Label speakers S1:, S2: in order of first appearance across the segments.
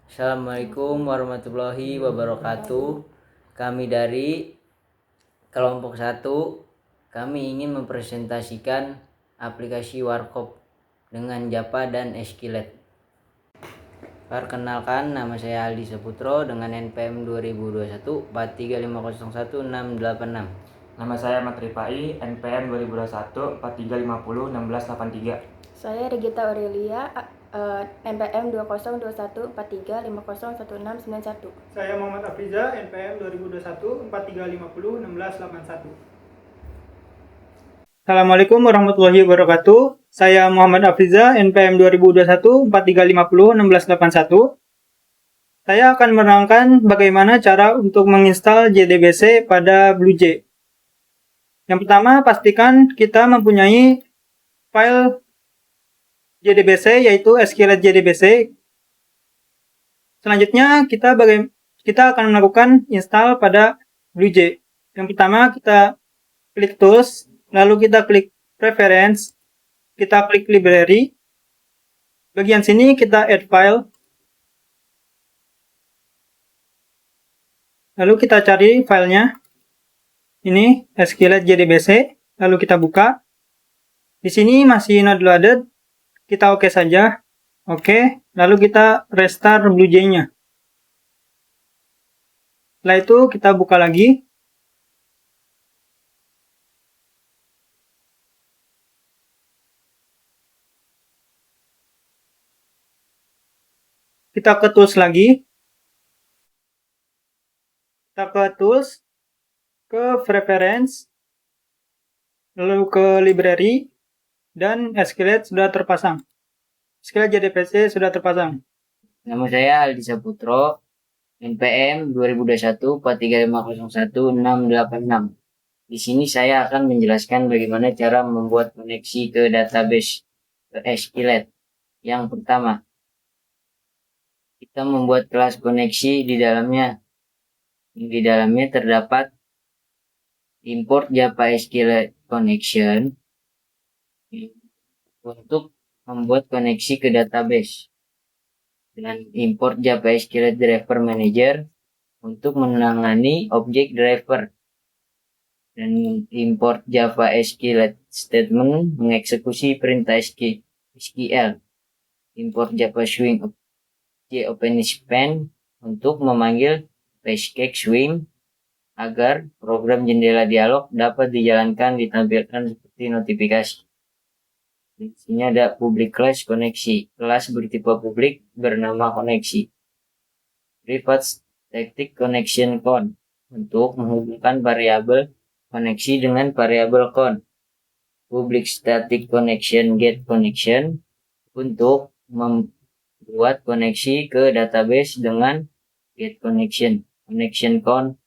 S1: Assalamualaikum warahmatullahi wabarakatuh. Kami dari kelompok 1, kami ingin mempresentasikan aplikasi Warkop dengan Java dan Skillet. Perkenalkan, nama saya Aldi Saputro dengan NPM 2021 435011686.
S2: Nama saya Ahmad Rifai, NPM 2021 4350 1683.
S3: Saya Regita Aurelia, NPM 202143501691.
S4: Saya Muhammad Afriza, NPM 2021 4350 1681. Assalamualaikum warahmatullahi wabarakatuh. Saya Muhammad Afriza, NPM 2021 4350 1681. Saya akan menerangkan bagaimana cara untuk menginstal JDBC pada BlueJ. Yang pertama, pastikan kita mempunyai file JDBC, yaitu sklet JDBC. Selanjutnya kita akan melakukan install pada BlueJ. Yang pertama, kita klik Tools, lalu kita klik Preference, kita klik Library. Bagian sini kita add file. Lalu kita cari filenya. Ini sklet JDBC, lalu kita buka. Di sini masih not loaded. Kita oke saja. Oke, lalu kita restart BlueJ-nya. Setelah itu kita buka lagi. Kita ke Tools lagi. Kita ke Tools, ke Preference, lalu ke Library, dan sklet sudah terpasang. Sklet JDBC sudah terpasang.
S1: Nama saya Aldi Saputro, NPM 2021 435011686. Di sini saya akan menjelaskan bagaimana cara membuat koneksi ke database Skillet. Yang pertama, kita membuat kelas koneksi di dalamnya. Di dalamnya terdapat import Java Skillet connection untuk membuat koneksi ke database, dan import Java Skillet driver manager untuk menangani objek driver, dan import Java Skillet statement mengeksekusi perintah SQL, import Java swing JOpenSpan untuk memanggil Pancake swing agar program jendela dialog dapat dijalankan ditampilkan seperti notifikasi. Di sini ada public class koneksi, kelas bertipe publik bernama koneksi. Private static connection count untuk menghubungkan variabel koneksi dengan variabel count. Public static connection get connection untuk membuat koneksi ke database dengan get connection count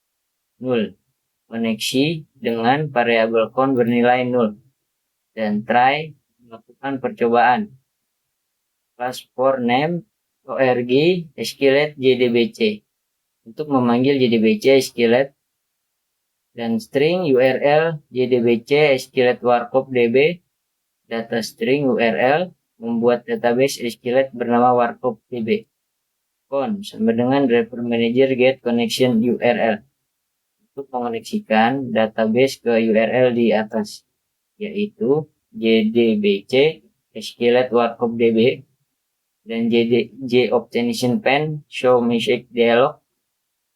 S1: null, koneksi dengan variabel count bernilai null, dan try melakukan percobaan. Class for name org skillet jdbc untuk memanggil jdbc skillet, dan string url jdbc skillet warkop db data string url membuat database skillet bernama warkop db. Con sama dengan driver manager get connection url untuk mengoneksikan database ke URL di atas, yaitu jdbc skillet warkop db, dan JOpenSpan show message dialog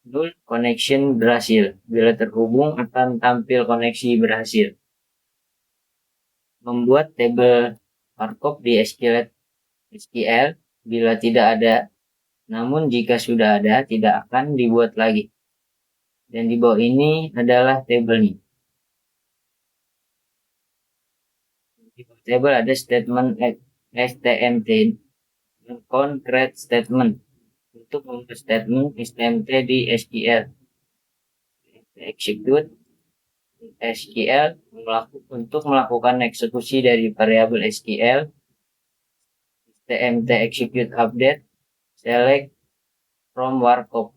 S1: null connection berhasil. Bila terhubung akan tampil koneksi berhasil. Membuat tabel warkop di skillet SQL bila tidak ada, namun jika sudah ada tidak akan dibuat lagi. Dan di bawah ini adalah tabelnya. Di bawah tabel ada statement STMT dan concrete statement untuk membuat statement STMT di SQL. Execute SQL untuk melakukan eksekusi dari variabel SQL. STMT execute update select from warkop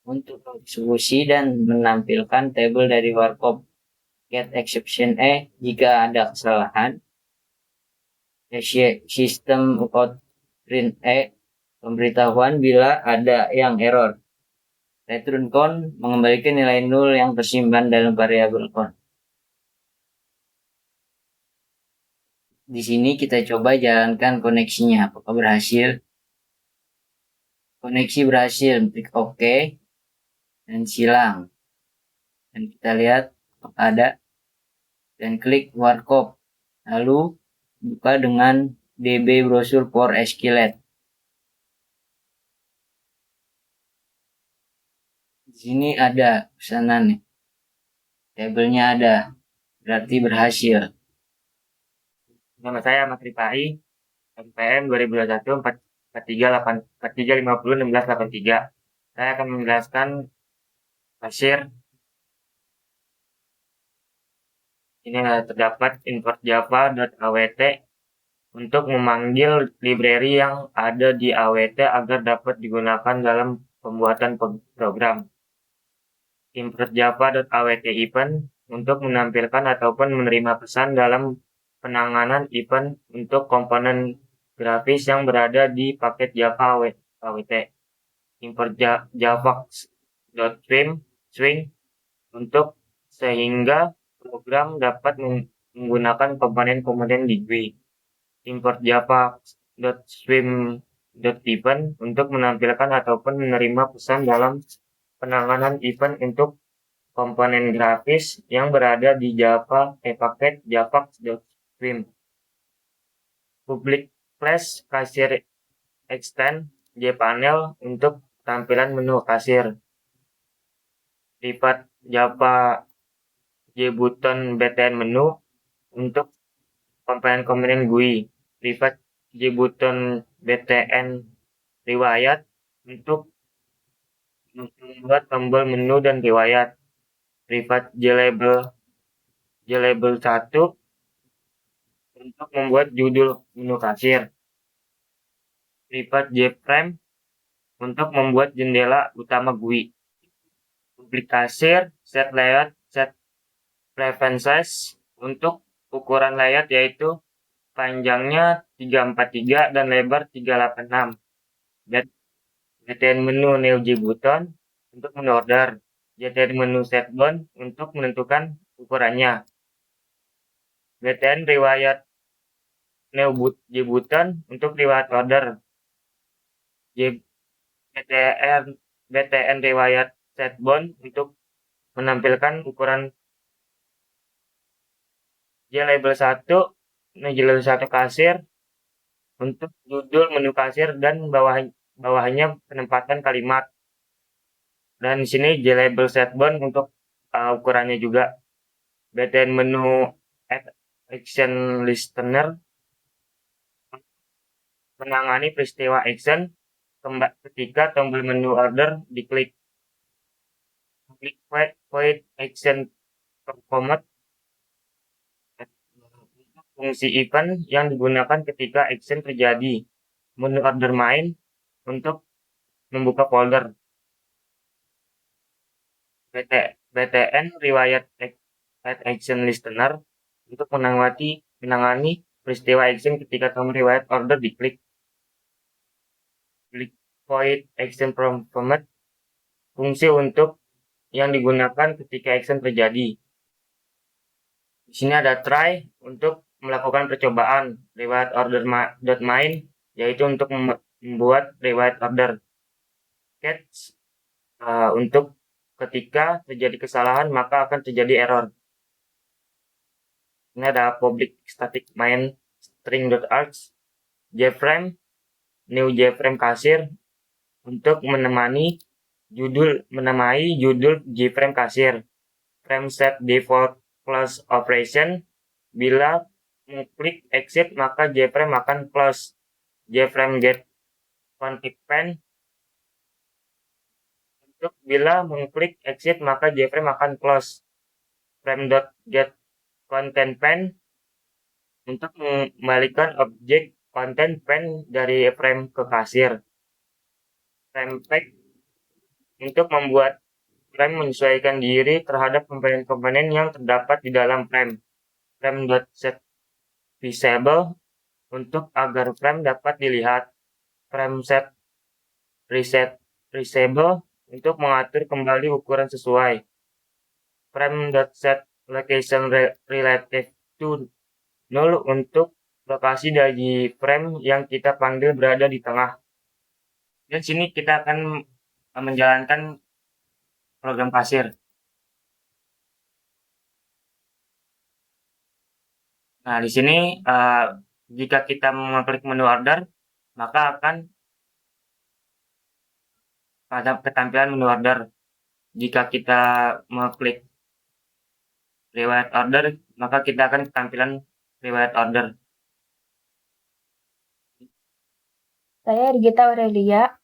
S1: untuk eksekusi dan menampilkan tabel dari warkop. Get exception jika ada kesalahan. System out print pemberitahuan bila ada yang error. Return count mengembalikan nilai 0 yang tersimpan dalam variabel count. Di sini kita coba jalankan koneksinya, apakah berhasil. Koneksi berhasil, klik OK dan silang. Dan kita lihat apakah ada, dan klik warkop. Lalu buka dengan db browser for SQLite. Di sini ada pesanan nih. Tabelnya ada, berarti berhasil.
S2: Nama saya Mas Ripai, NPM 2021 4350 1683. Saya akan menjelaskan kasir. Ini terdapat import java.awt untuk memanggil library yang ada di awt agar dapat digunakan dalam pembuatan program. Import java.awt event untuk menampilkan ataupun menerima pesan dalam penanganan event untuk komponen grafis yang berada di paket Java awt. Import java.swing untuk sehingga program dapat menggunakan komponen-komponen di GUI. Import java.swim.event untuk menampilkan ataupun menerima pesan dalam penanganan event untuk komponen grafis yang berada di paket java.swim. Public class kasir extend jpanel untuk tampilan menu kasir. Private java jbutton btn menu untuk komponen-komponen GUI. Private jbutton btn riwayat untuk membuat tombol menu dan riwayat. Private jlabel 1 untuk membuat judul menu kasir. Private jframe untuk membuat jendela utama GUI. Public kasir, set layout, set preferences untuk ukuran layout yaitu panjangnya 343 dan lebar 386. btn menu new jbutton untuk menu order. btn menu setbound untuk menentukan ukurannya. btn riwayat new jbutton untuk riwayat order. btn riwayat setbound untuk menampilkan ukuran. Label 1 kasir untuk judul menu kasir dan bawahnya penempatan kalimat. Dan di sini label setbound untuk ukurannya juga. btn menu add action listener menangani peristiwa action ketika tombol menu order diklik. Klik void action performed fungsi event yang digunakan ketika action terjadi. Menu order main untuk membuka folder. btn riwayat add action listener untuk menangani peristiwa action ketika tombol riwayat order diklik. Klik void action performed fungsi untuk yang digunakan ketika action terjadi. Di sini ada try untuk melakukan percobaan. Riwayat order.main yaitu untuk membuat riwayat order. Catch untuk ketika terjadi kesalahan maka akan terjadi error. Ini ada public static main string.args. jframe new jframe kasir untuk menemani judul jframe kasir. Frame set default close operation bila mengklik exit maka jframe akan close. jframe get config pane untuk bila mengklik exit maka jframe akan close. Frame.get content pane untuk mengembalikan objek content pane dari frame ke kasir. Frame pack untuk membuat frame menyesuaikan diri terhadap komponen-komponen yang terdapat di dalam frame. Frame.set visible untuk agar frame dapat dilihat. Frame set resizable untuk mengatur kembali ukuran sesuai. Frame.set location relative to null untuk lokasi dari frame yang kita panggil berada di tengah. Dan sini kita akan menjalankan program pasir. Nah, di sini jika kita mengklik menu order, maka akan pada ketampilan menu order. Jika kita mengklik riwayat order, maka kita akan tampilan riwayat order.
S3: Saya Regita Aurelia,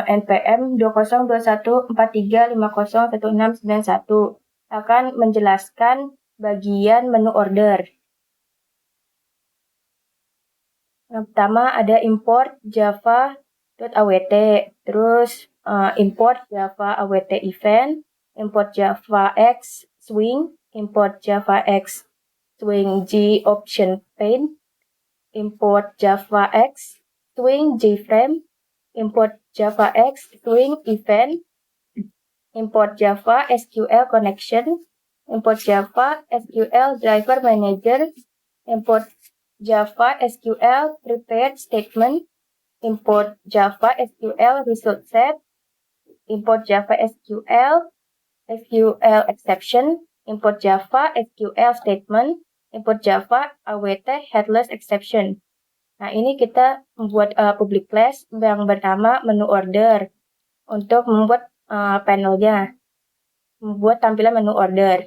S3: NPM 202143501691 akan menjelaskan bagian menu order. Yang pertama ada import java.awt, terus import java awt event, import java x swing, import java x swing g option pane, import java x swing jframe, import java x swing event, import java sql connection, import java sql driver manager, import java sql prepared statement, import java sql result set, import java sql exception, import java sql statement, import java awt headless exception. Nah, ini kita membuat public class yang bernama menu order untuk membuat panelnya, membuat tampilan menu order.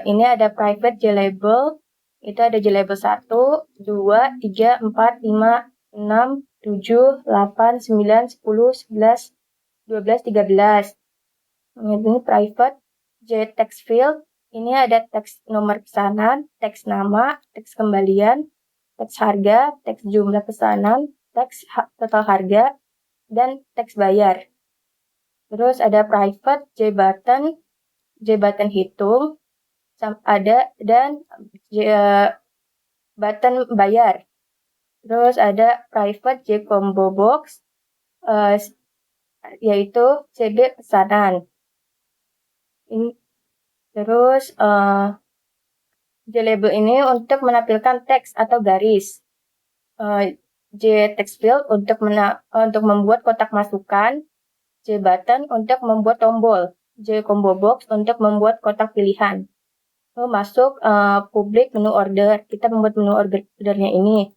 S3: Ini ada private JLabel, itu ada JLabel 1, 2, 3, 4, 5, 6, 7, 8, 9, 10, 11, 12, 13. Ini private JText field, ini ada teks nomor pesanan, teks nama, teks kembalian, teks harga, teks jumlah pesanan, teks total harga, dan teks bayar. Terus ada private JButton hitung, ada, dan button bayar. Terus ada private JCombo box, yaitu CB pesanan. Terus JLabel ini untuk menampilkan teks atau garis. JText field untuk membuat kotak masukan, JButton untuk membuat tombol, JCombo box untuk membuat kotak pilihan. Masuk public menu order, kita membuat menu ordernya ini.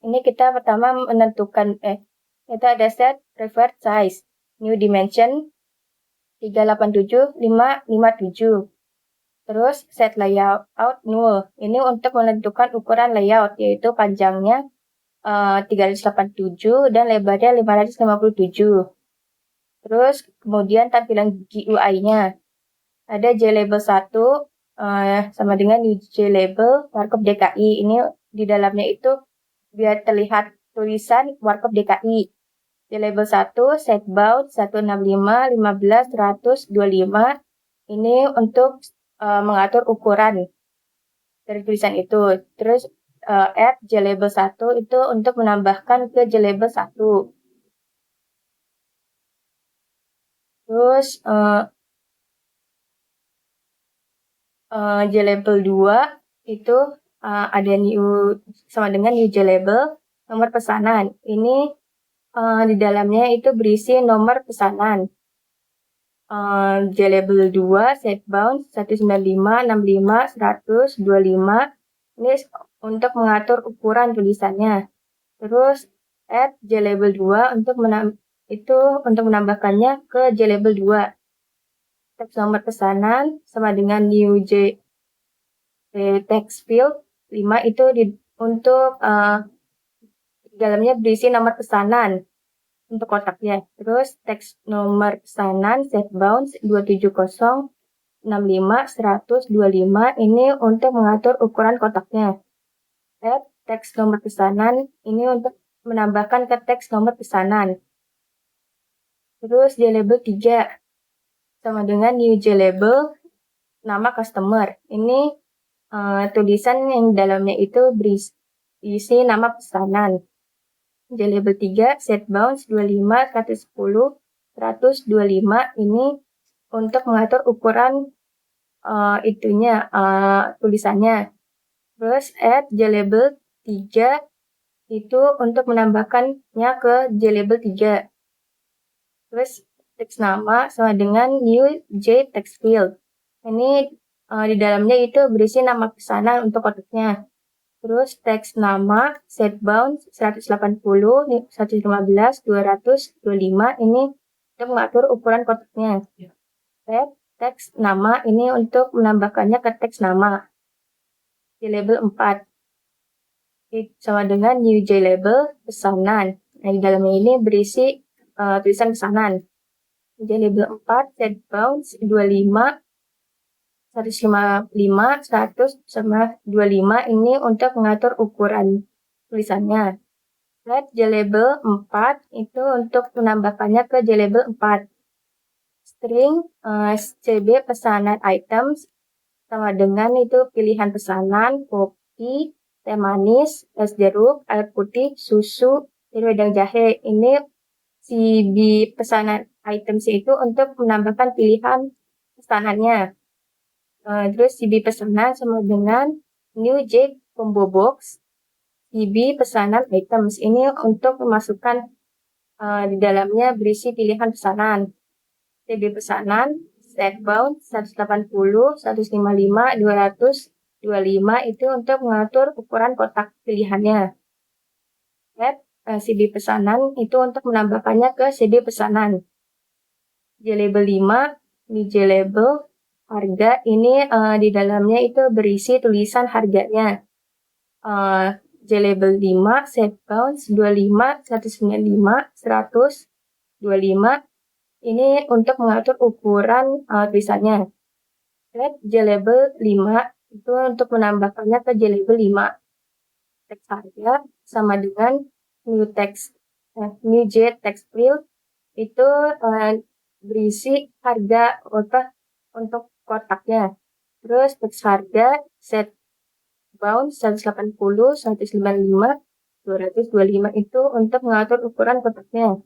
S3: Ini kita pertama menentukan itu ada set preferred size, new dimension 387,557. Terus set layout null. Ini untuk menentukan ukuran layout, yaitu panjangnya 387 dan lebarnya 557. Terus kemudian tampilan GUI-nya. Ada JLabel 1 sama dengan new JLabel markup DKI. Ini di dalamnya itu biar terlihat tulisan markup DKI. JLabel 1 set bound 165, 15, 100, 25. Ini untuk mengatur ukuran dari tulisan itu. Terus add JLabel 1 itu untuk menambahkan ke JLabel 1. Terus JLabel 2 itu ada new sama dengan new JLabel nomor pesanan. Ini di dalamnya itu berisi nomor pesanan. JLabel 2 set bound 195, 65, 100, 25. Ini untuk mengatur ukuran tulisannya. Terus add JLabel 2 untuk menambahkannya ke JLabel 2. Teks nomor pesanan sama dengan new text field 5 itu untuk di dalamnya berisi nomor pesanan untuk kotaknya. Terus teks nomor pesanan set bounds 270, 65, 100, 25 ini untuk mengatur ukuran kotaknya. Add teks nomor pesanan ini untuk menambahkan ke teks nomor pesanan. Terus JLabel 3 sama dengan new JLabel nama customer. Ini tulisan yang dalamnya itu berisi nama pesanan. J-label 3, set bounds 25, 110, 125 ini untuk mengatur ukuran tulisannya. Terus add J-label 3 itu untuk menambahkannya ke J-label 3. Terus teks nama sama dengan new J text field. Ini di dalamnya itu berisi nama pesanan untuk kotaknya. Terus teks nama, set bounds 180, 115, 225 ini untuk mengatur ukuran kotaknya. Add teks nama ini untuk menambahkannya ke teks nama. J-label 4 sama dengan new J-label pesanan. Nah, di dalamnya ini berisi tulisan pesanan. J-label 4, set bounds 25, 155, 100, sama 25 ini untuk mengatur ukuran tulisannya. Add J-label 4 itu untuk menambahkannya ke J-label 4. String CB pesanan items sama dengan itu pilihan pesanan, kopi, teh manis, es jeruk, air putih, susu, wedang jahe. Ini CB pesanan items itu untuk menambahkan pilihan pesanannya. Terus CB pesanan sama dengan new J combo box. CB pesanan items ini untuk memasukkan di dalamnya berisi pilihan pesanan. CB pesanan, set bound 180, 155, 225 itu untuk mengatur ukuran kotak pilihannya. Add CB pesanan itu untuk menambahkannya ke CB pesanan. J-label 5, ini J-label harga ini di dalamnya itu berisi tulisan harganya. J-label 5, set bounds 25, 195, 100, 25 ini untuk mengatur ukuran tulisannya. Add J-label 5 itu untuk menambahkannya ke J-label 5. Teks harga sama dengan new J text field itu berisi harga untuk kotaknya. Terus teks harga, set bound 180, 195, 225 itu untuk mengatur ukuran kotaknya.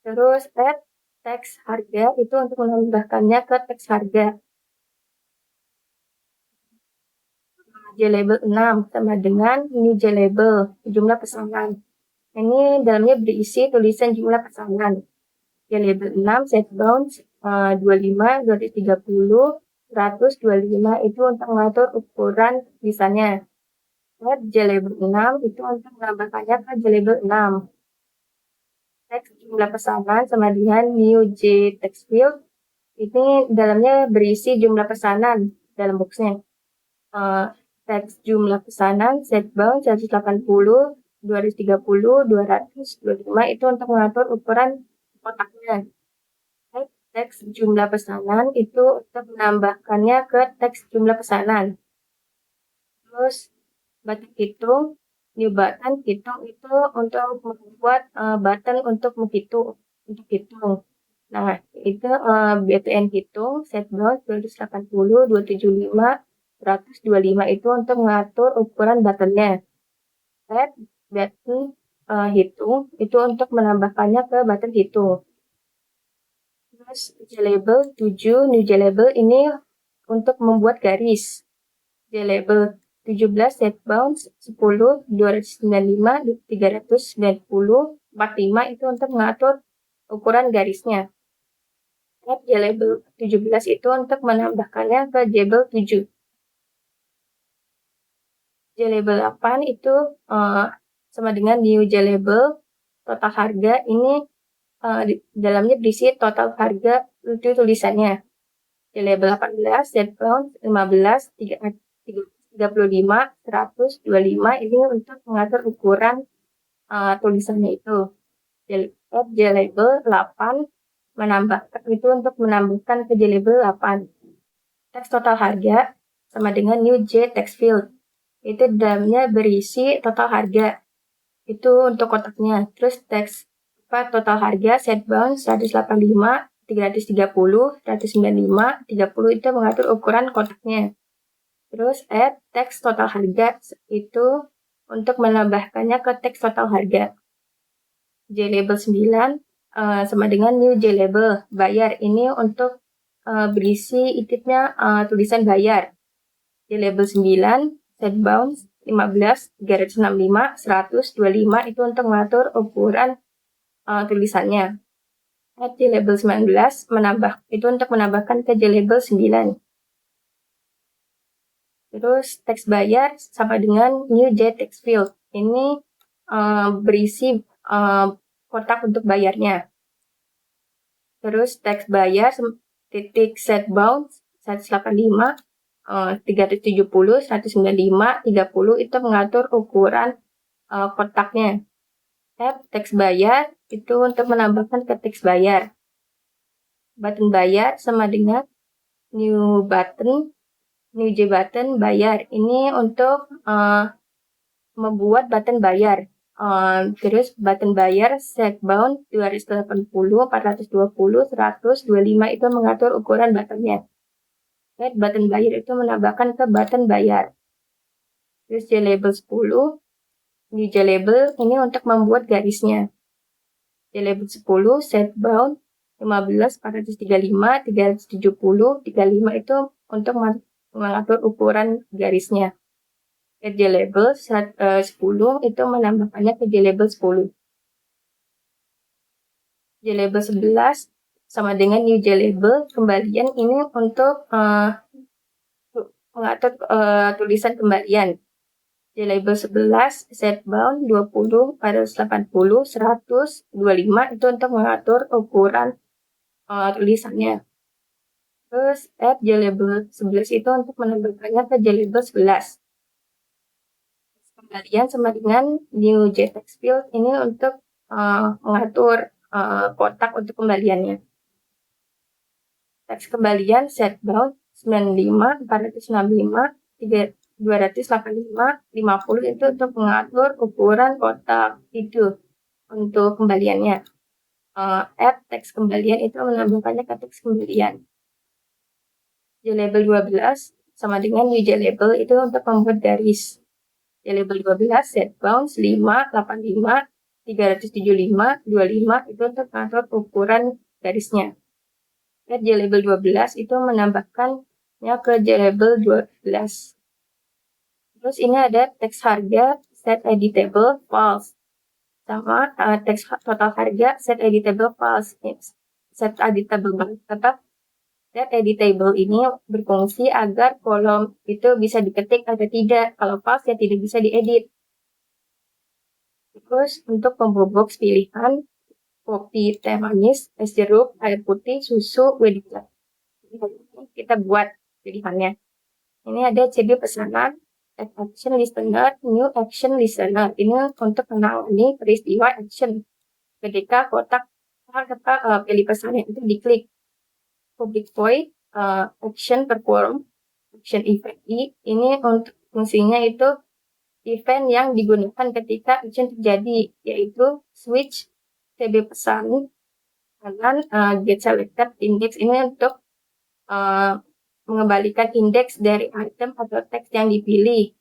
S3: Terus add teks harga itu untuk menambahkannya ke teks harga. J-label 6 sama dengan new J-label, jumlah pesanan. Ini dalamnya berisi tulisan jumlah pesanan. J-label 6, set bounds 25, 230, 125 itu untuk mengatur ukuran tulisannya. Add J-label 6 itu untuk menambahkannya ke J-label 6. Teks jumlah pesanan sama dengan new J text field. Ini dalamnya berisi jumlah pesanan dalam boxnya. Teks jumlah pesanan, set bound 180, 230, 225 itu untuk mengatur ukuran kotaknya. Teks jumlah pesanan itu untuk menambahkannya ke teks jumlah pesanan. Terus button hitung, new button hitung itu untuk membuat button untuk menghitung. Nah, itu BTN hitung, set bound 280, 275, 125 itu untuk mengatur ukuran buttonnya. Add button hitung itu untuk menambahkannya ke button hitung. Terus J-label 7, new J-label ini untuk membuat garis. J-label 17, set bounds 10, 295, 390, 45 itu untuk mengatur ukuran garisnya. Add J-label 17 itu untuk menambahkannya ke J-label 7. J-label 8 itu sama dengan new J-label total harga. Ini di dalamnya berisi total harga itu tulisannya. J-label 18, set bound 15, 35, 100, 25 ini untuk mengatur ukuran tulisannya itu. J-label 8 menambahkan itu untuk menambahkan ke J-label 8. Teks total harga sama dengan new J text field. Itu dalamnya berisi total harga. Itu untuk kotaknya. Terus teks total harga, set bound 185, 330, 195, 30 itu mengatur ukuran kotaknya. Terus add teks total harga itu untuk menambahkannya ke teks total harga. JLabel 9 sama dengan new JLabel bayar. Ini untuk berisi itipnya tulisan bayar. JLabel 9 set bounds 15, 365, 125 itu untuk mengatur ukuran tulisannya. JLabel 19 itu untuk menambahkan ke JLabel 9. Terus teks bayar sama dengan new J text field. Ini berisi kotak untuk bayarnya. Terus teks bayar titik set bounds 185, 370, 195, 30 itu mengatur ukuran kotaknya. Teks bayar itu untuk menambahkan ke teks bayar. Button bayar sama dengan new J button bayar. Ini untuk membuat button bayar. Terus button bayar set bound 280, 420, 125 itu mengatur ukuran buttonnya. Button bayar itu menambahkan ke button bayar. Terus JLabel 10, new JLabel ini untuk membuat garisnya. JLabel 10 set bound 15, 435, 370, 35 itu untuk mengatur ukuran garisnya. JLabel 10 itu menambahkannya ke JLabel 10. JLabel 11 sama dengan new JLabel kembalian ini untuk mengatur tulisan kembalian. JLabel 11 set bound 20, 480, 100, 25 itu untuk mengatur ukuran tulisannya. Terus add JLabel 11 itu untuk menambahkannya ke JLabel 11. Kembalian sama dengan new J text field ini untuk mengatur kotak untuk kembaliannya. Teks kembalian set bound 95, 465, 285, 50 itu untuk mengatur ukuran kotak itu untuk kembaliannya. Add teks kembalian itu menambahkannya ke teks kembalian. JLabel 12 sama dengan new JLabel itu untuk membuat garis. JLabel 12 set bounds 5, 85, 375, 25 itu untuk mengatur ukuran garisnya. JLabel 12 itu menambahkannya ke JLabel 12. Terus ini ada teks harga set editable false sama teks total harga set editable false. Set editable set editable ini berfungsi agar kolom itu bisa diketik atau tidak. Kalau false ya tidak bisa diedit. Terus untuk combo box pilihan kopi teh manis, es jeruk, air putih, susu, wedding cake. Kita buat pilihannya. Ini ada CB pesanan, add action listener, new action listener. Ini untuk menangani peristiwa action. Ketika kotak kita pilih pesannya itu diklik. Public void, action perform, action event. Ini untuk fungsinya itu event yang digunakan ketika action terjadi, yaitu switch CB pesan dengan get selected index ini untuk mengembalikan indeks dari item atau teks yang dipilih.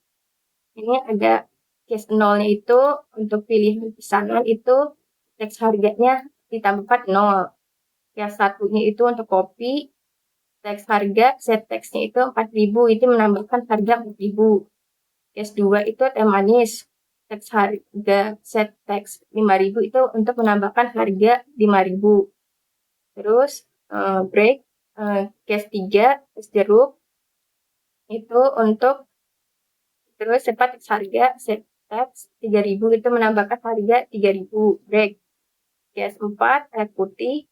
S3: Ini ada case 0-nya itu untuk pilihan pesanan itu teks harganya ditambahkan 0. Case 1-nya itu untuk kopi, teks harga set teksnya itu 4.000 itu menambahkan harga 4.000. Case 2 itu teh manis, teks harga set teks 5.000 itu untuk menambahkan harga 5.000. Terus break case 3 es jeruk itu untuk terus cepat teks harga set teks 3.000 itu menambahkan harga 3.000. Break case 4 air putih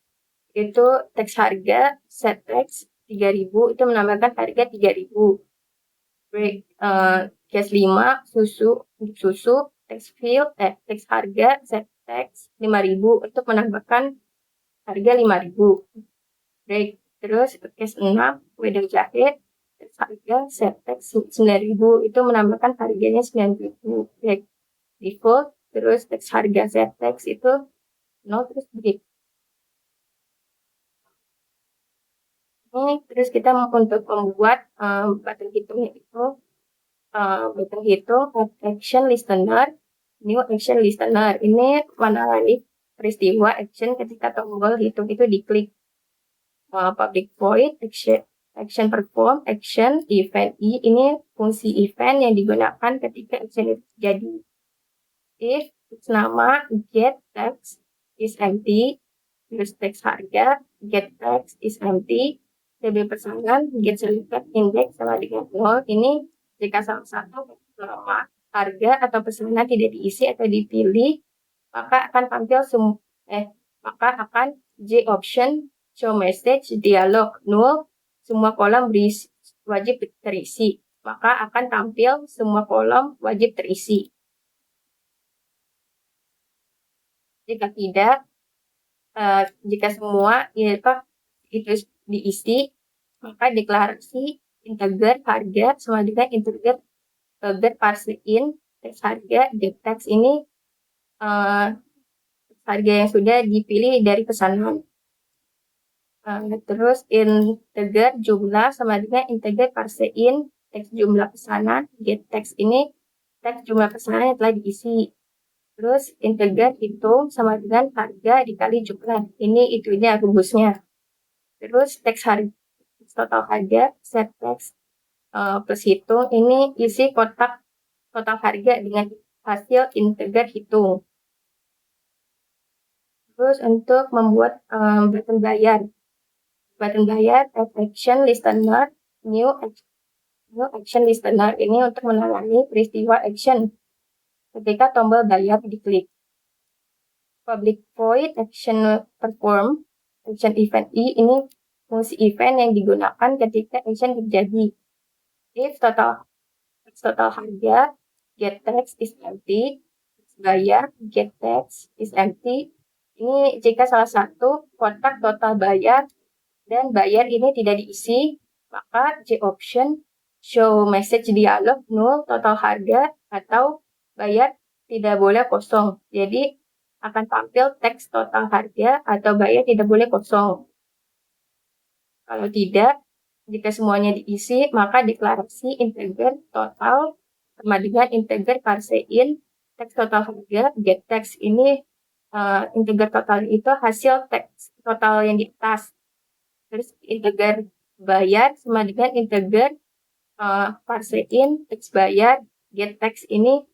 S3: itu teks harga set teks 3.000 itu menambahkan harga 3.000. Break case 5 susu untuk susu teks field teks harga set teks 5.000 untuk menambahkan harga 5.000. Break terus case 6 wedang jahe teks harga set teks 9.000 itu menambahkan harganya 9.000. Break default terus teks harga set teks itu 0 terus break. Ini terus kita untuk membuat button hitungnya itu button hitung action listener, new action listener. Ini menangani peristiwa action ketika tombol hitung itu diklik. Public void action perform action event I ini fungsi event yang digunakan ketika action itu terjadi. If nama get text is empty, use text harga get text is empty, TB pesanan get selected index sama dengan 0. Ini jika salah satu nama harga atau pesanan tidak diisi atau dipilih, maka akan tampil maka akan J option show message dialog null, semua kolom wajib terisi, maka akan tampil semua kolom wajib terisi. Jika tidak, jika semua itu diisi, maka deklarasi integer harga sama dengan integer parse in text harga get text ini harga yang sudah dipilih dari pesanan. Terus integer jumlah sama dengan integer parse in teks jumlah pesanan get text ini teks jumlah pesanan yang telah diisi. Terus integer hitung sama dengan harga dikali jumlah. Ini rumusnya. Terus teks harga total harga set teks plus hitung ini isi kotak total harga dengan hasil integer hitung. Terus untuk membuat button bayar action listener new action listener ini untuk menangani peristiwa action ketika tombol bayar diklik. Public void action perform action event I ini fungsi event yang digunakan ketika action terjadi. If total harga get text is empty, bayar get text is empty. Ini jika salah satu kotak total bayar dan bayar ini tidak diisi, maka J option show message dialog null total harga atau bayar tidak boleh kosong. Jadi akan tampil teks total harga atau bayar tidak boleh kosong. Kalau tidak, jika semuanya diisi, maka deklarasi integer total sama dengan integer parse in teks total harga get text ini integer total itu hasil teks total yang di atas. Terus integer bayar sama dengan integer parse in teks bayar get text ini,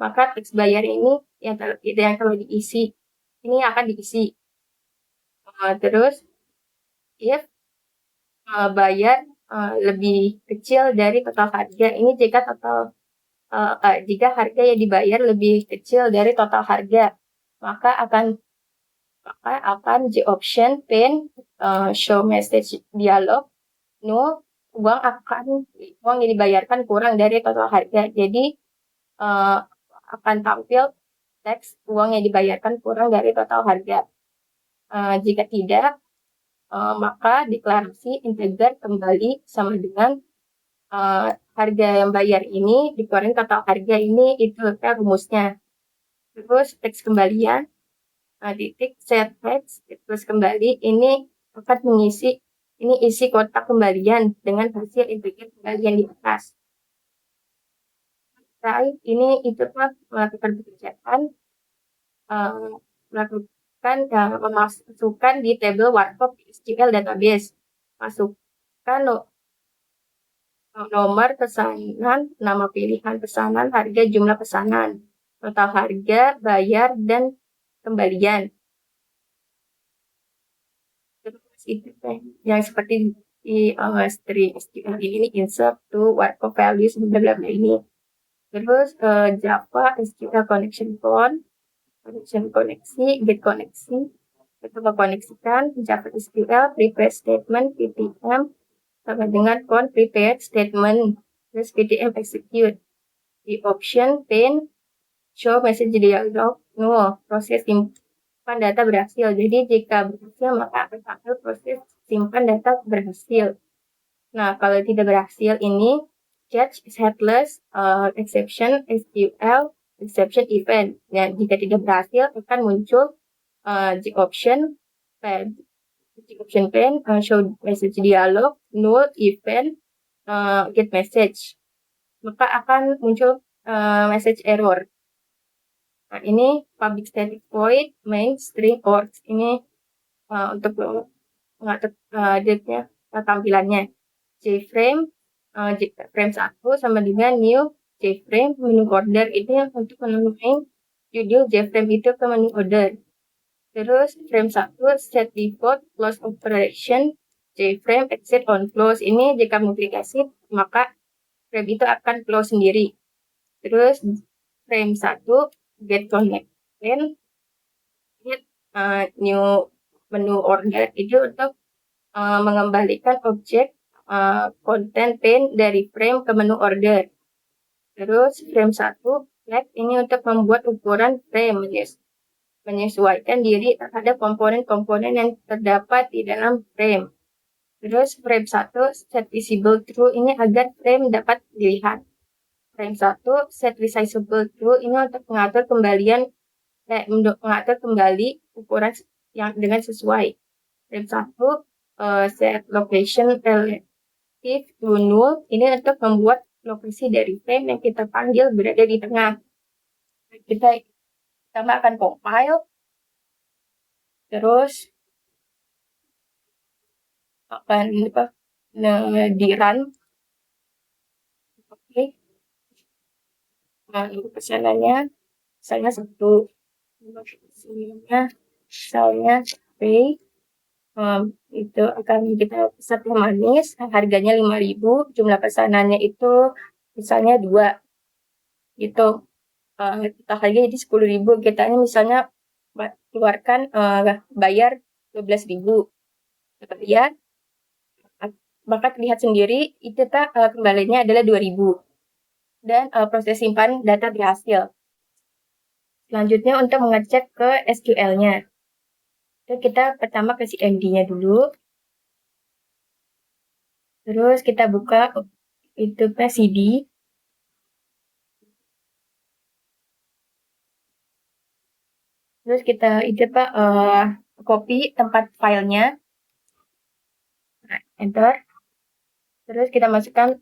S3: maka teks bayar ini yang telah diisi ini akan diisi. Terus if bayar lebih kecil dari total harga, ini jika harga yang dibayar lebih kecil dari total harga, maka akan J option pen show message dialog null, uang yang dibayarkan kurang dari total harga. Jadi akan tampil teks uang yang dibayarkan kurang dari total harga. Jika tidak, maka deklarasi integer kembali sama dengan harga yang bayar ini dikeluarkan total harga ini, itu rumusnya. Terus teks kembalian titik set text terus kembali ini akan mengisi isi kotak kembalian dengan hasil integer kembalian di atas. Ini melakukan pekerjaan memasukkan di tabel warkop di SQL database. Masukkan nomor pesanan, nama pilihan pesanan, harga, jumlah pesanan, total harga, bayar, dan kembalian. Terus yang seperti di string SQL ini insert to warkop values bla bla bla ini. Terus Java SQL connection koneksi, get koneksi, itu mengkoneksikan Java SQL prepare statement PTM sama dengan prepare statement, terus PTM execute. Di option pen show message dialog null, proses simpan data berhasil. Jadi jika berhasil maka akan tampil proses simpan data berhasil. Nah, kalau tidak berhasil ini catch is headless exception SQL exception event. Nah, jika tidak berhasil akan muncul J option pen show message dialog null event get message. maka akan muncul message error. Nah, ini public static void main string orgs. Ini untuk mengatur tampilannya. Jframe frame 1 sama dengan new jframe menu order, itu yang untuk menemukan judul jframe itu ke menu order. Terus frame 1 set default close operation jframe exit on close. Ini jika modifikasi maka frame itu akan close sendiri. Terus frame 1 get connect then get new menu order, itu untuk mengembalikan objek konten pane dari frame ke menu order. Terus frame 1 flag ini untuk membuat ukuran frame, menyesuaikan diri terhadap komponen-komponen yang terdapat di dalam frame. Terus frame 1 set visible true, ini agar frame dapat dilihat. Frame 1 set resizable true, ini untuk mengatur kembali ukuran yang dengan sesuai. Frame 1 set location relative to null, ini untuk membuat lokasi dari frame yang kita panggil berada di tengah. Kita akan compile, terus akan di run. Oke. Nah, ini pesanannya misalnya 1, misalnya P, itu akan kita pesan teh manis, harganya 5.000, jumlah pesanannya itu misalnya 2 gitu. Kita harga jadi 10.000, kita misalnya keluarkan bayar 12.000. Kita lihat, maka terlihat sendiri itu kembalinya adalah 2.000 dan proses simpan data berhasil. Selanjutnya untuk mengecek ke SQL-nya, kita pertama kasih MD-nya dulu, terus kita buka itu CD, terus kita copy tempat filenya, enter, terus kita masukkan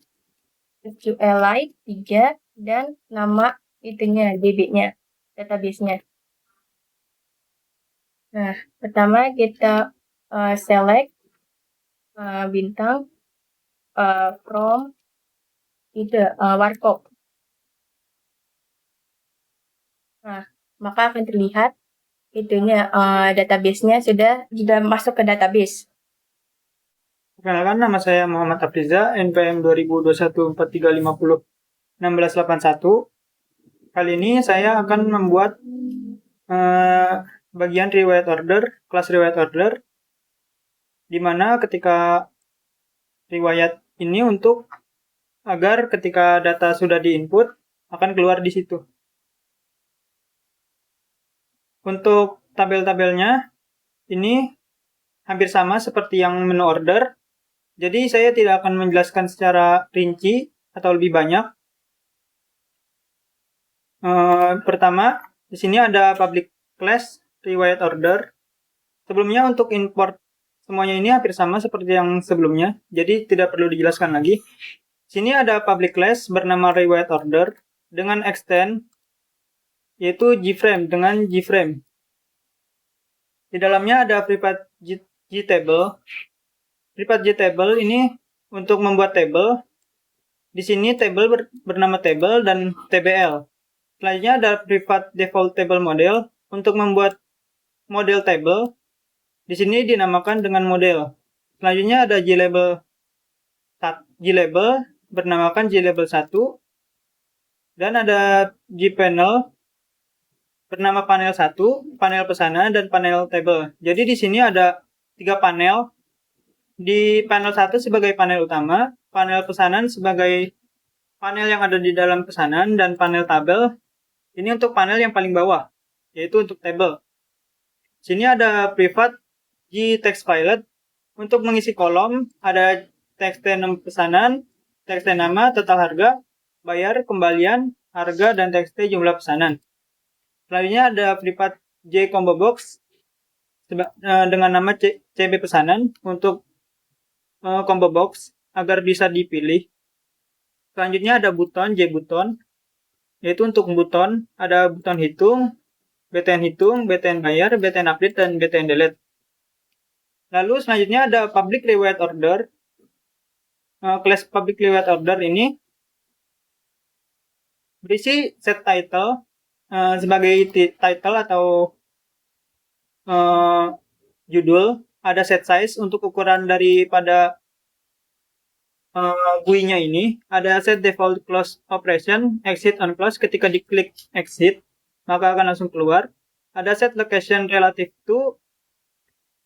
S3: SQLite 3 dan nama itunya, DB-nya, database-nya. Nah, pertama kita select bintang from warkop. Nah, maka akan terlihat itunya database-nya sudah masuk ke database.
S4: Perkenalkan, nama saya Muhammad Afriza, NPM 2021-4350-1681. Kali ini saya akan membuat bagian riwayat order, kelas riwayat order, di mana ketika riwayat ini untuk agar ketika data sudah diinput akan keluar di situ. Untuk tabel-tabelnya ini hampir sama seperti yang menu order. Jadi saya tidak akan menjelaskan secara rinci atau lebih banyak. Pertama, di sini ada public class riwayat order. Sebelumnya untuk import semuanya ini hampir sama seperti yang sebelumnya, jadi tidak perlu dijelaskan lagi. Sini ada public class bernama riwayat order dengan extend yaitu jframe dengan jframe. Di dalamnya ada private jtable. Private jtable ini untuk membuat table. Di sini table bernama table dan tbl. Selanjutnya ada private default table model untuk membuat model table. Di sini dinamakan dengan model. Selanjutnya ada glabel bernamakan glabel 1 dan ada gpanel bernama panel 1, panel pesanan dan panel table. Jadi di sini ada 3 panel. Di panel 1 sebagai panel utama, panel pesanan sebagai panel yang ada di dalam pesanan, dan panel tabel ini untuk panel yang paling bawah, yaitu untuk table. Sini ada private gTextPilot untuk mengisi kolom, ada txt pesanan, txt nama, total harga, bayar, kembalian, harga, dan txt jumlah pesanan. Selanjutnya ada private jComboBox dengan nama CB pesanan untuk combo box agar bisa dipilih. Selanjutnya ada buton, JButton, yaitu untuk buton, ada buton hitung, BTN bayar, BTN update, dan BTN delete. Lalu selanjutnya ada public reward order. Kelas public reward order ini berisi set title sebagai title atau judul, ada set size untuk ukuran daripada GUI-nya ini, ada set default close operation, exit on close, ketika diklik exit maka akan langsung keluar. Ada set location relative to,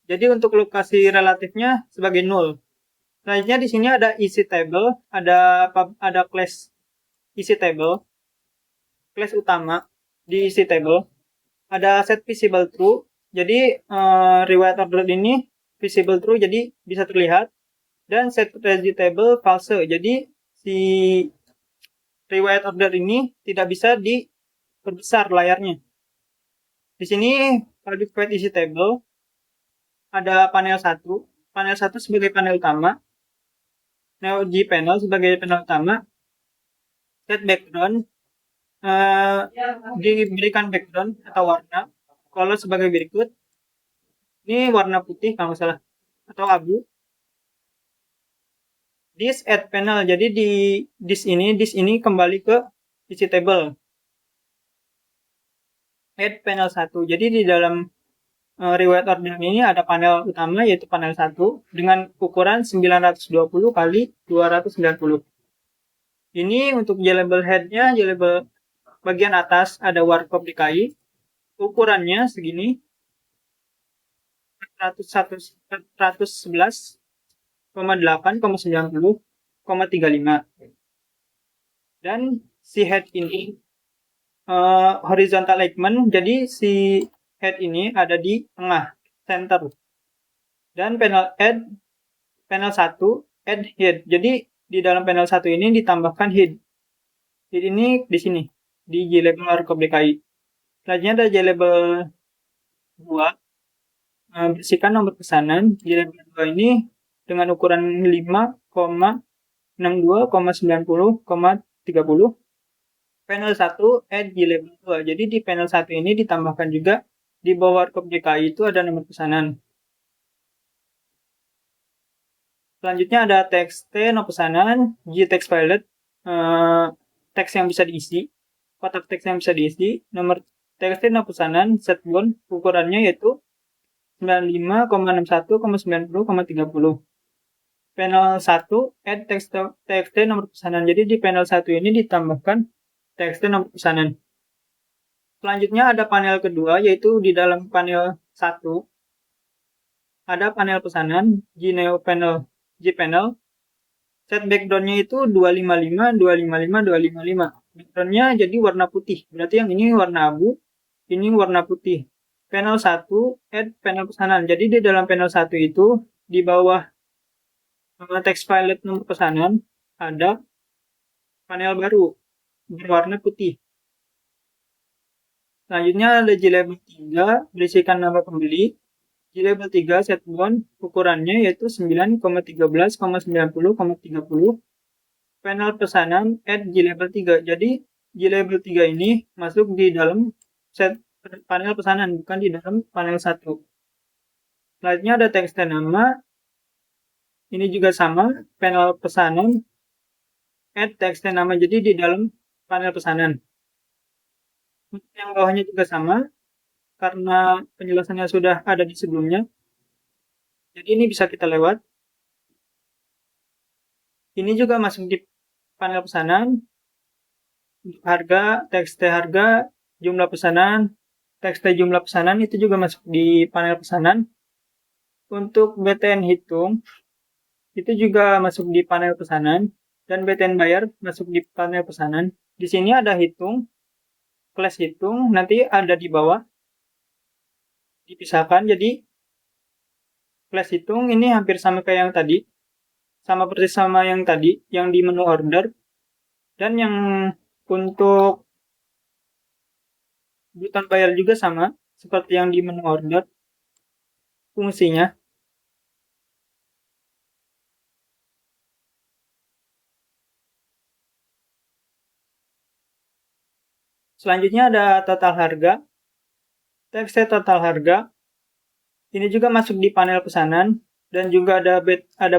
S4: jadi untuk lokasi relatifnya sebagai null. Selanjutnya di sini ada isi table, ada class isi table, class utama di isi table. Ada set visible true, jadi reward order ini visible true, jadi bisa terlihat. Dan set readable false, jadi si reward order ini tidak bisa diperbesar layarnya. Di sini kalau di pivot isi table ada panel 1 sebagai panel utama, Neo G panel sebagai panel utama, set background diberikan background atau warna color sebagai berikut. Ini warna putih kalau nggak salah atau abu. This add panel, jadi di this ini kembali ke isi table. Add panel 1, jadi di dalam reward order ini ada panel utama yaitu panel 1 dengan ukuran 920 kali 290. Ini untuk JLabel head-nya, JLabel bagian atas ada warkop DKI, ukurannya segini 111,8,90,35. Dan si head ini horizontal alignment, jadi si head ini ada di tengah, center. Dan panel 1 add head, jadi di dalam panel 1 ini ditambahkan head. Head ini di sini, di JLabel warkop DKI. Selanjutnya ada JLabel 2, bersihkan nomor pesanan. JLabel 2 ini dengan ukuran 5,62,90,30. Panel 1 add JLabel 2, jadi di panel 1 ini ditambahkan juga di bawah warkop DKI itu ada nomor pesanan. Selanjutnya ada txt nomor pesanan, G-text filet, teks yang bisa diisi, kotak teks yang bisa diisi, nomor txt nomor pesanan, set bond, ukurannya yaitu 95,61,90,30. Panel 1 add txt nomor pesanan, jadi di panel 1 ini ditambahkan txt nomor pesanan. Selanjutnya ada panel kedua, yaitu di dalam panel 1 ada panel pesanan, G panel. Set background-nya itu 255, 255, 255. Background-nya jadi warna putih, berarti yang ini warna abu, ini warna putih. Panel 1 add panel pesanan, jadi di dalam panel 1 itu di bawah text filet nomor pesanan ada panel baru berwarna putih. Selanjutnya ada JLabel 3, berisikan nama pembeli. JLabel 3 set bond, ukurannya yaitu 9,13,90,30. Panel pesanan add JLabel 3, jadi JLabel 3 ini masuk di dalam set panel pesanan, bukan di dalam panel 1. Selanjutnya ada teks nama, ini juga sama, panel pesanan add teks nama, jadi di dalam panel pesanan. Yang bawahnya juga sama, karena penjelasannya sudah ada di sebelumnya. Jadi ini bisa kita lewat. Ini juga masuk di panel pesanan. Harga, teks harga, jumlah pesanan, teks jumlah pesanan itu juga masuk di panel pesanan. Untuk BTN hitung, itu juga masuk di panel pesanan. Dan BTN bayar masuk di panel pesanan. Di sini ada hitung, kelas hitung, nanti ada di bawah. Dipisahkan, jadi kelas hitung ini hampir sama kayak yang tadi. Sama persis sama yang tadi, yang di menu order. Dan yang untuk buton bayar juga sama, seperti yang di menu order. Fungsinya. Selanjutnya ada total harga. Txt total harga. Ini juga masuk di panel pesanan dan juga ada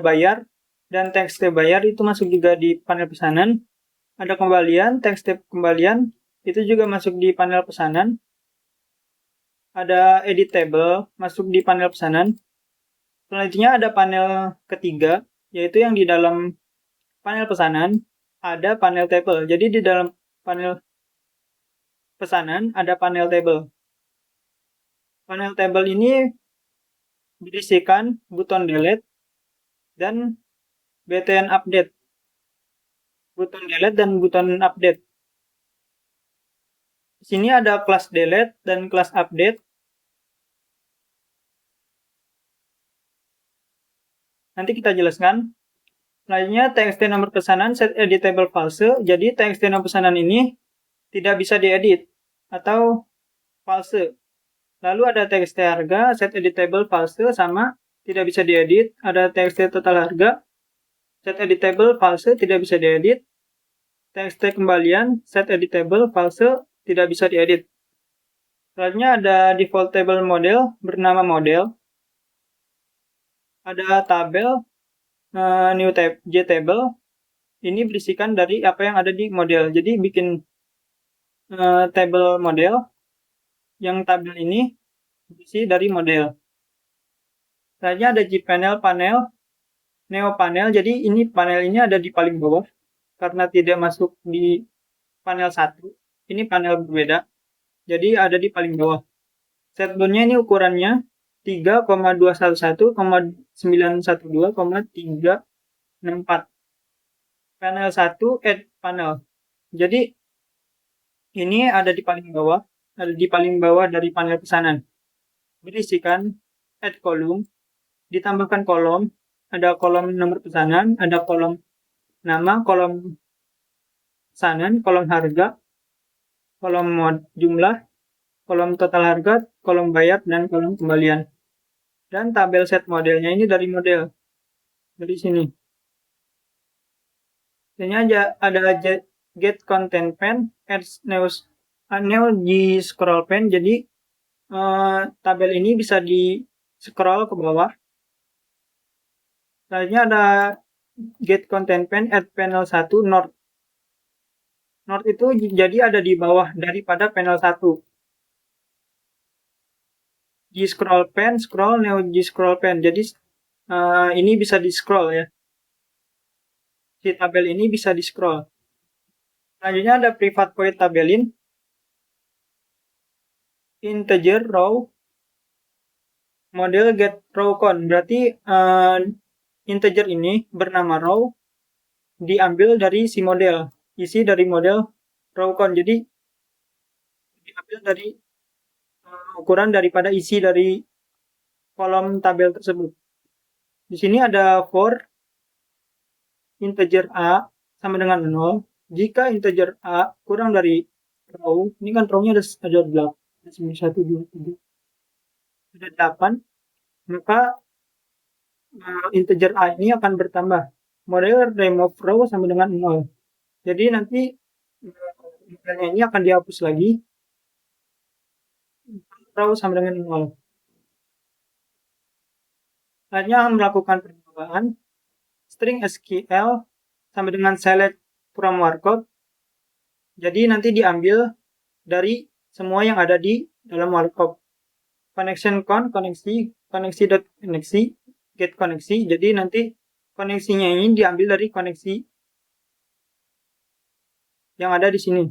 S4: bayar dan txt bayar itu masuk juga di panel pesanan. Ada kembalian, txt kembalian itu juga masuk di panel pesanan. Ada edit table masuk di panel pesanan. Selanjutnya ada panel ketiga, yaitu yang di dalam panel pesanan ada panel table. Jadi di dalam panel pesanan ada panel table. Panel table ini berisikan buton delete dan btn update. Buton delete dan buton update. Di sini ada kelas delete dan kelas update. Nanti kita jelaskan. Selanjutnya txt nomor pesanan set editable false. Jadi txt nomor pesanan ini tidak bisa diedit atau false. Lalu ada txt harga set editable false sama tidak bisa diedit. Ada txt total harga set editable false tidak bisa diedit. Txt kembalian set editable false tidak bisa diedit. Selanjutnya ada default table model bernama model. Ada tabel new JTable. Ini berisikan dari apa yang ada di model. Jadi bikin table model yang tabel ini berisi dari model. Selanjutnya ada gpanel panel neo panel. Jadi ini panel ini ada di paling bawah karena tidak masuk di panel 1. Ini panel berbeda. Jadi ada di paling bawah. Setboundnya ini ukurannya 3,211,912,364. Panel 1 add panel. Jadi ini ada di paling bawah, dari panel pesanan. Berisikan add column, ditambahkan kolom, ada kolom nomor pesanan, ada kolom nama, kolom pesanan, kolom harga, kolom jumlah, kolom total harga, kolom bayar, dan kolom kembalian. Dan tabel set modelnya ini dari model. Dari sini. Ini ada get content pen, add new di scroll pen. Jadi tabel ini bisa di scroll ke bawah. Selanjutnya ada get content pen, add panel 1 north. North itu jadi ada di bawah daripada panel 1. Di scroll pen, scroll neo di scroll pen. Jadi ini bisa di scroll ya. Si tabel ini bisa di scroll. Selanjutnya ada private void tabelin. Integer row model get row count. Berarti integer ini bernama row diambil dari si model. Isi dari model row count. Jadi diambil dari ukuran daripada isi dari kolom tabel tersebut. Di sini ada for integer a sama dengan 0. Jika integer a kurang dari row, ini kan row-nya ada 8. 1, 2, 3. Ada 8. Maka integer a ini akan bertambah. Model remove row sama dengan 0. Jadi nanti modelnya ini akan dihapus lagi. Row sama dengan 0. Selanjutnya melakukan perubahan string SQL sama dengan select from workup. Jadi nanti diambil dari semua yang ada di dalam workup. Connection count, koneksi, get koneksi. Jadi nanti koneksinya ini diambil dari koneksi yang ada di sini.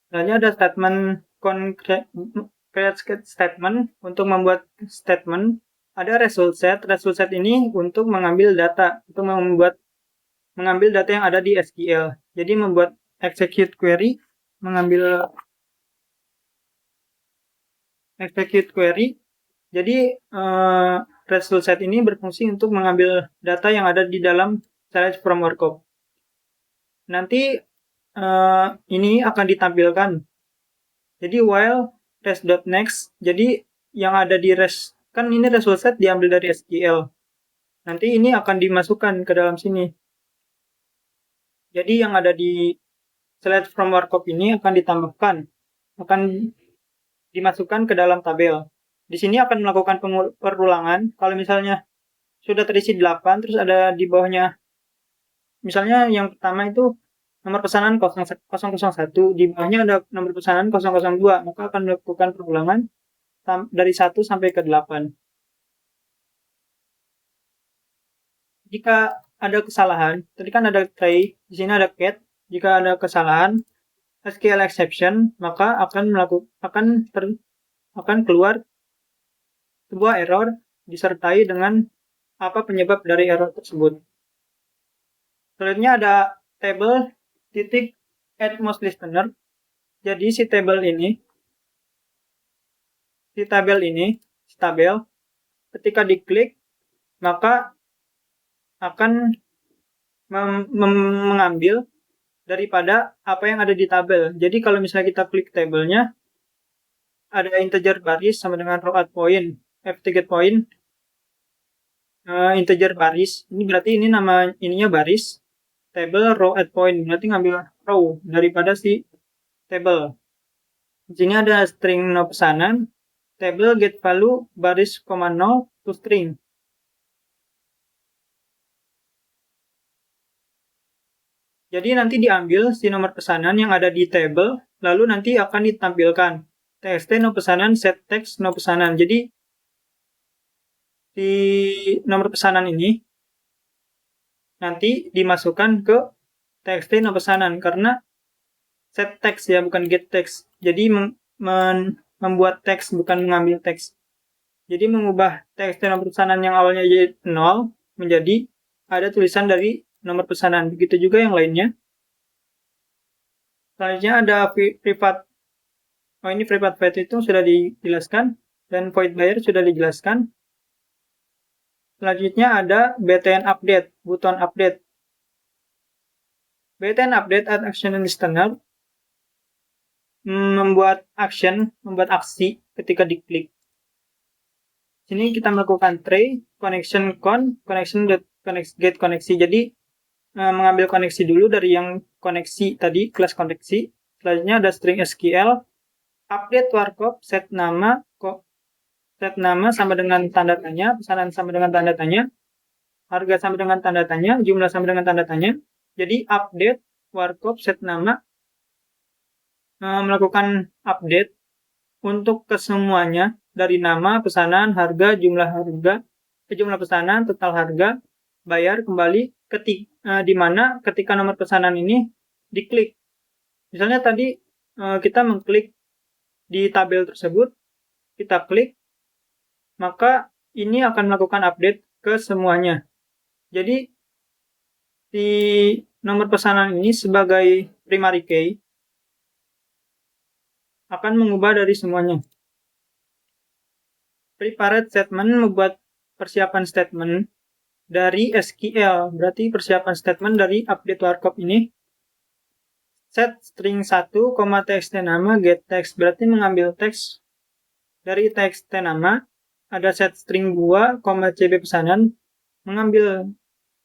S4: Selanjutnya ada statement create statement. Untuk membuat statement ada result set. Result set ini untuk mengambil data, untuk mengambil data yang ada di SQL. Jadi membuat execute query, mengambil execute query. Jadi result set ini berfungsi untuk mengambil data yang ada di dalam select from workup. Nanti ini akan ditampilkan. Jadi while res.next, jadi yang ada di res, kan ini result set diambil dari SQL. Nanti ini akan dimasukkan ke dalam sini. Jadi yang ada di select from warkop ini akan ditambahkan, akan dimasukkan ke dalam tabel. Di sini akan melakukan perulangan. Kalau misalnya sudah terisi 8, terus ada di bawahnya, misalnya yang pertama itu nomor pesanan 001, di bawahnya ada nomor pesanan 002, maka akan melakukan perulangan dari 1 sampai ke 8. Jika ada kesalahan, tadi kan ada try, di sini ada cat. Jika ada kesalahan SQL exception, maka akan keluar sebuah error disertai dengan apa penyebab dari error tersebut. Selanjutnya ada table titik add most listener. Jadi si tabel ini, ketika diklik maka akan mengambil daripada apa yang ada di tabel. Jadi kalau misalnya kita klik tabelnya, ada integer baris sama dengan row at point, f3 point, integer baris. Ini berarti ini nama ininya baris. Table row at point, berarti ngambil row daripada si table. Di sini ada string no pesanan, table get value baris, 0 to string. Jadi nanti diambil si nomor pesanan yang ada di table, lalu nanti akan ditampilkan txt no pesanan set text no pesanan. Jadi di nomor pesanan ini nanti dimasukkan ke txt no pesanan karena set text ya, bukan get text. Jadi membuat teks, bukan mengambil teks. Jadi mengubah txt nomor pesanan yang awalnya jadi 0 menjadi ada tulisan dari nomor pesanan. Begitu juga yang lainnya. Selanjutnya ada privat. Oh, ini privat void itu sudah dijelaskan, dan void buyer sudah dijelaskan. Selanjutnya ada btn update, button update. Btn update add action listener membuat aksi ketika diklik. Sini kita melakukan try connection get koneksi. Jadi mengambil koneksi dulu dari yang koneksi tadi, kelas koneksi. Selanjutnya ada string SQL update warkop set nama sama dengan tanda tanya, pesanan sama dengan tanda tanya, harga sama dengan tanda tanya, jumlah sama dengan tanda tanya. Jadi update warkop set nama melakukan update untuk kesemuanya dari nama, pesanan, harga, jumlah pesanan, total harga, bayar kembali di mana ketika nomor pesanan ini diklik. Misalnya tadi kita mengklik di tabel tersebut, kita klik, maka ini akan melakukan update ke semuanya. Jadi di nomor pesanan ini sebagai primary key akan mengubah dari semuanya. Prepared statement membuat persiapan statement dari SQL, berarti persiapan statement dari update warkop ini. Set string 1, txt nama get text, berarti mengambil teks dari txt nama. Ada set string 2, cb pesanan, mengambil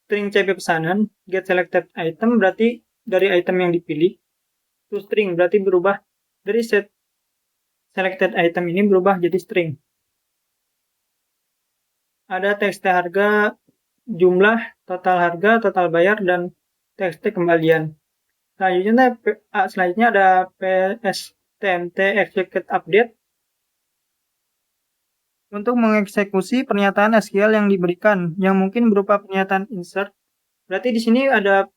S4: string cb pesanan. Get selected item, berarti dari item yang dipilih. To string, berarti berubah dari set selected item ini berubah jadi string. Ada txt harga, jumlah, total harga, total bayar, dan txt kembalian. Selanjutnya ada pstmt execute update untuk mengeksekusi pernyataan SQL yang diberikan, yang mungkin berupa pernyataan insert. Berarti di sini ada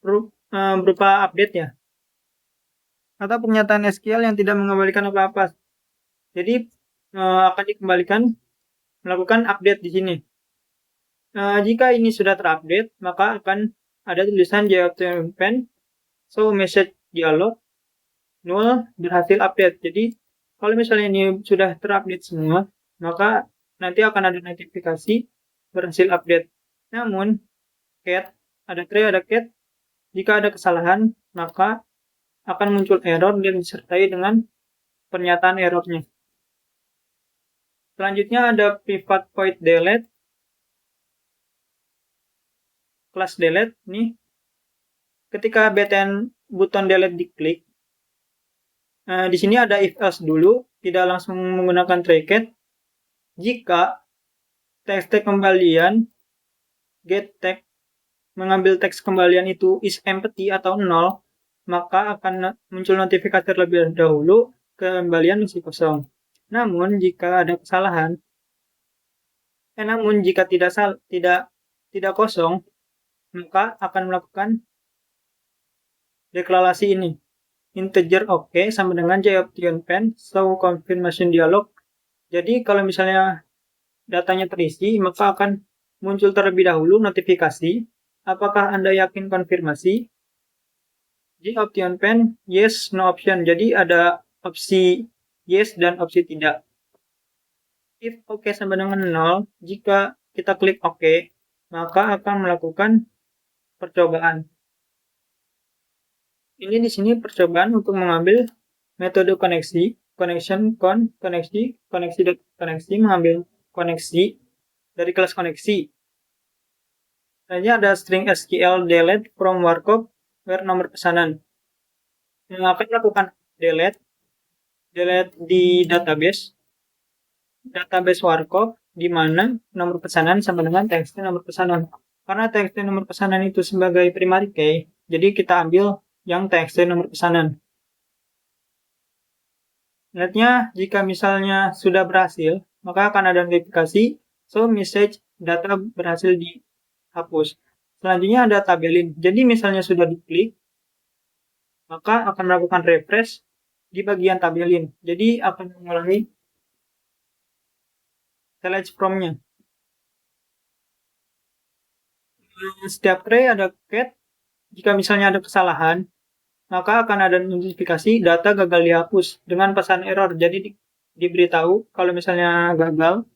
S4: berupa update ya, atau pernyataan SQL yang tidak mengembalikan apa-apa. Jadi akan dikembalikan melakukan update di sini. Jika ini sudah terupdate, maka akan ada tulisan JavaScript so message dialog null berhasil update. Jadi kalau misalnya ini sudah terupdate semua, maka nanti akan ada notifikasi berhasil update. Namun ada cat, jika ada kesalahan maka akan muncul error dan disertai dengan pernyataan errornya. Selanjutnya ada private void delete, kelas delete nih. ketika button delete diklik, di sini ada if else dulu, tidak langsung menggunakan try-catch. Jika teks kembalian get tag mengambil teks kembalian itu is empty atau 0, maka akan muncul notifikasi terlebih dahulu kembalian masih kosong. Namun jika ada kesalahan, jika tidak kosong, maka akan melakukan deklarasi ini. Integer oke sama dengan JOptionPen show confirmation dialog. Jadi kalau misalnya datanya terisi, maka akan muncul terlebih dahulu notifikasi. Apakah Anda yakin konfirmasi? JOptionPen yes, no option. Jadi ada opsi yes dan opsi tidak. If oke sama dengan 0, jika kita klik oke, maka akan melakukan percobaan. Ini di sini percobaan untuk mengambil metode koneksi, connection, koneksi, mengambil koneksi dari kelas koneksi. Selanjutnya ada string SQL delete from warkup where nomor pesanan. Yang akan melakukan delete di database warkup di mana nomor pesanan sama dengan txt nomor pesanan. Karena txt nomor pesanan itu sebagai primary key, jadi kita ambil yang txt nomor pesanan. Selanjutnya, jika misalnya sudah berhasil, maka akan ada notifikasi so message data berhasil dihapus. Selanjutnya ada tabelin. Jadi misalnya sudah diklik, maka akan melakukan refresh di bagian tabelin. Jadi akan mengulangi select from-nya. Setiap tray ada cat. Jika misalnya ada kesalahan, maka akan ada notifikasi data gagal dihapus dengan pesan error. Jadi diberitahu kalau misalnya gagal,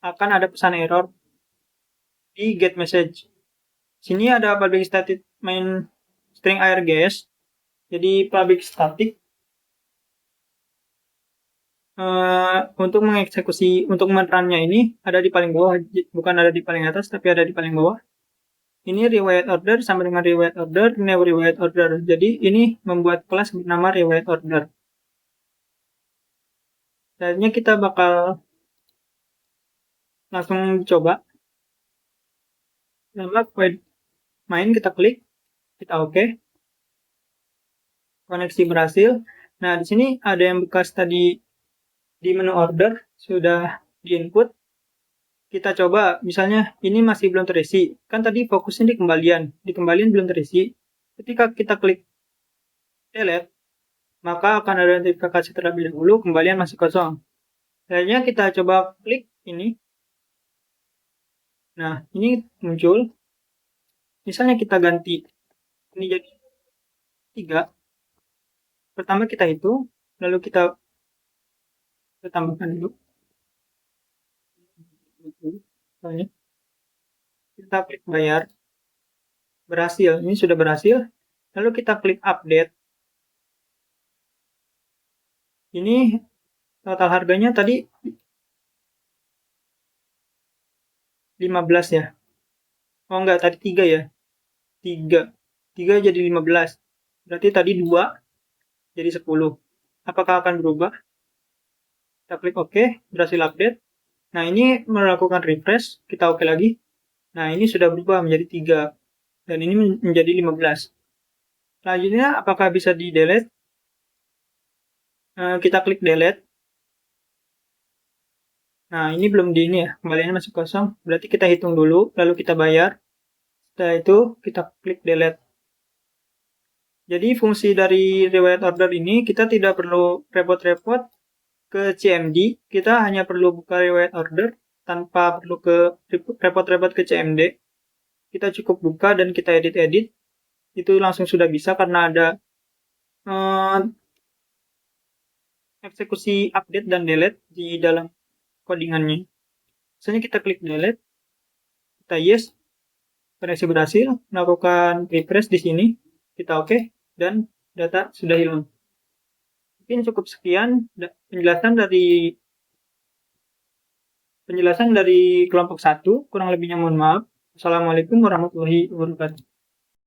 S4: akan ada pesan error di get message. Sini ada public static main string args. Jadi public static untuk mengeksekusi, untuk menerannya ini ada di paling bawah, bukan ada di paling atas, tapi ada di paling bawah. Ini rewrite order sama dengan rewrite order, new rewrite order. Jadi ini membuat kelas bernama rewrite order. Selanjutnya kita bakal langsung coba. Nama main kita klik, kita oke. Koneksi berhasil. Nah di sini ada yang bekas tadi di menu order sudah di input. Kita coba, misalnya ini masih belum terisi. Kan tadi fokusnya di kembalian belum terisi. Ketika kita klik delete, maka akan ada notifikasi terlebih dahulu kembalian masih kosong. Selanjutnya kita coba klik ini. Nah, ini muncul. Misalnya kita ganti ini jadi 3. Pertama kita hitung, lalu kita tambahkan dulu. Kita klik bayar. Berhasil, ini sudah berhasil. Lalu kita klik update. Ini total harganya tadi 15 ya. Oh enggak, tadi 3 ya. 3 jadi 15. Berarti tadi 2 jadi 10. Apakah akan berubah? Kita klik OK, berhasil update. Nah, ini melakukan refresh, kita OK lagi. Nah, ini sudah berubah menjadi 3. Dan ini menjadi 15. Selanjutnya, apakah bisa di-delete? Kita klik delete. Nah, ini belum di ini ya, kembaliannya masih kosong. Berarti kita hitung dulu, lalu kita bayar. Setelah itu, kita klik delete. Jadi, fungsi dari rewrite order ini, kita tidak perlu repot-repot ke CMD, kita hanya perlu buka rewrite order tanpa perlu ke repot-repot ke CMD. Kita cukup buka dan kita edit-edit. Itu langsung sudah bisa karena ada eksekusi update dan delete di dalam codingannya. Misalnya kita klik delete, kita yes, koneksi berhasil, melakukan refresh di sini, kita oke, dan data sudah hilang. Mungkin cukup sekian penjelasan dari kelompok 1. Kurang lebihnya mohon maaf. Assalamualaikum warahmatullahi wabarakatuh.